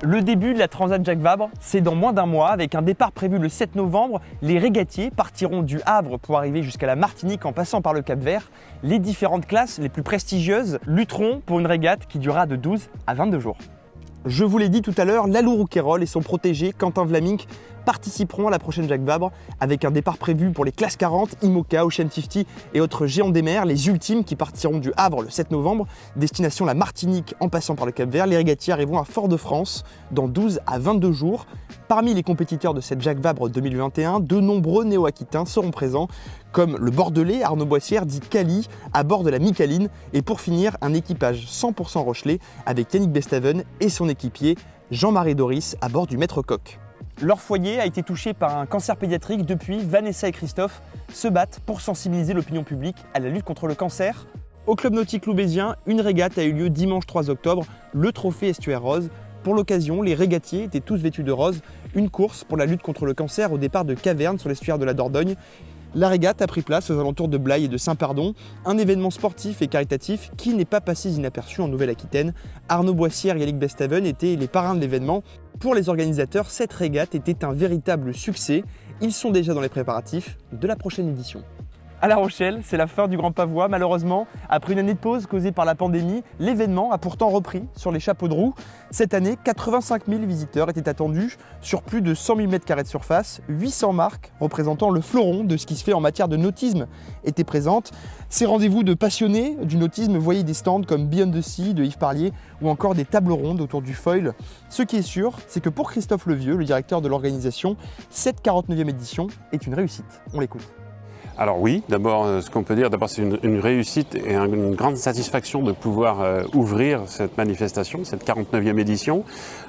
Le début de la Transat Jacques Vabre, c'est dans moins d'un mois. Avec un départ prévu le 7 novembre, les régatiers partiront du Havre pour arriver jusqu'à la Martinique en passant par le Cap-Vert. Les différentes classes les plus prestigieuses lutteront pour une régate qui durera de 12 à 22 jours. Je vous l'ai dit tout à l'heure, Lalou Rouquayrol et son protégé Quentin Vlamink participeront à la prochaine Jacques Vabre avec un départ prévu pour les classes 40, IMOCA, Ocean 50 et autres géants des mers, les ultimes qui partiront du Havre le 7 novembre, destination la Martinique en passant par le Cap-Vert. Les régatiers arriveront à Fort-de-France dans 12 à 22 jours. Parmi les compétiteurs de cette Jacques Vabre 2021, de nombreux néo-aquitains seront présents, comme le Bordelais Arnaud Boissière dit Cali à bord de la Micaline, et pour finir, un équipage 100% Rochelais avec Yannick Bestaven et son équipier Jean-Marie Doris à bord du Maître Coq. Leur foyer a été touché par un cancer pédiatrique. Depuis, Vanessa et Christophe se battent pour sensibiliser l'opinion publique à la lutte contre le cancer. Au Club Nautique Loubésien, une régate a eu lieu dimanche 3 octobre, le trophée Estuaire Rose. Pour l'occasion, les régatiers étaient tous vêtus de rose, une course pour la lutte contre le cancer au départ de Caverne sur l'estuaire de la Dordogne. La régate a pris place aux alentours de Blaye et de Saint-Pardon, un événement sportif et caritatif qui n'est pas passé inaperçu en Nouvelle-Aquitaine. Arnaud Boissière et Yannick Bestaven étaient les parrains de l'événement. Pour les organisateurs, cette régate était un véritable succès. Ils sont déjà dans les préparatifs de la prochaine édition. À La Rochelle, c'est la fin du Grand Pavois. Malheureusement, après une année de pause causée par la pandémie, l'événement a pourtant repris sur les chapeaux de roue. Cette année, 85 000 visiteurs étaient attendus sur plus de 100 000 m² de surface. 800 marques représentant le fleuron de ce qui se fait en matière de nautisme étaient présentes. Ces rendez-vous de passionnés du nautisme voyaient des stands comme Beyond the Sea de Yves Parlier ou encore des tables rondes autour du foil. Ce qui est sûr, c'est que pour Christophe Levieux, le directeur de l'organisation, cette 49e édition est une réussite. On l'écoute. Alors oui, d'abord, ce qu'on peut dire, c'est une réussite et une grande satisfaction de pouvoir ouvrir cette manifestation, cette 49e édition.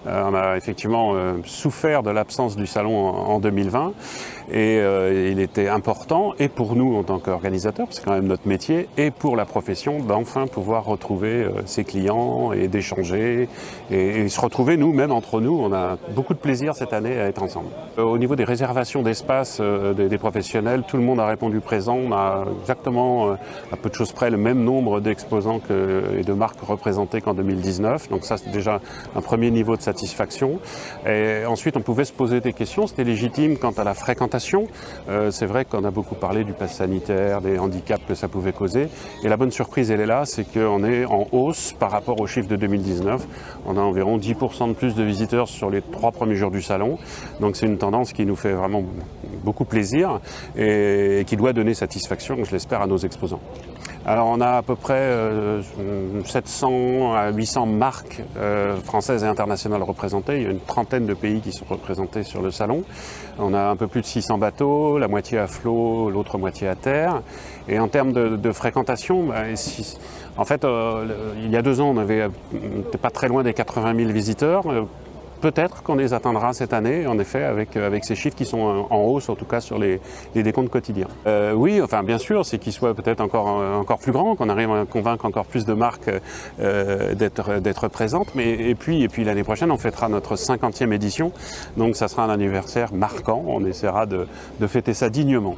On a effectivement souffert de l'absence du salon en 2020 et il était important, et pour nous en tant qu'organisateurs, c'est quand même notre métier, et pour la profession, d'enfin pouvoir retrouver ses clients et d'échanger et se retrouver nous-mêmes entre nous. On a beaucoup de plaisir cette année à être ensemble. Au niveau des réservations d'espace des professionnels, tout le monde a répondu présent. On a exactement, à peu de choses près, le même nombre d'exposants et de marques représentées qu'en 2019. Donc ça, c'est déjà un premier niveau de satisfaction. Et ensuite, on pouvait se poser des questions. C'était légitime quant à la fréquentation. C'est vrai qu'on a beaucoup parlé du pass sanitaire, des handicaps que ça pouvait causer. Et la bonne surprise, elle est là, c'est qu'on est en hausse par rapport aux chiffres de 2019. On a environ 10% de plus de visiteurs sur les 3 premiers jours du salon. Donc c'est une tendance qui nous fait vraiment beaucoup plaisir et qui doit donner satisfaction, je l'espère, à nos exposants. Alors on a à peu près 700 à 800 marques françaises et internationales représentées. Il y a une trentaine de pays qui sont représentés sur le salon. On a un peu plus de 600 bateaux, la moitié à flot, l'autre moitié à terre. Et en termes de fréquentation, en fait, il y a 2 ans, on n'était pas très loin des 80 000 visiteurs. Peut-être qu'on les atteindra cette année, en effet, avec ces chiffres qui sont en hausse, en tout cas sur les décomptes quotidiens. Oui, enfin bien sûr, c'est qu'ils soient peut-être encore plus grands, qu'on arrive à convaincre encore plus de marques d'être présentes. Et puis l'année prochaine, on fêtera notre 50e édition, donc ça sera un anniversaire marquant. On essaiera de fêter ça dignement.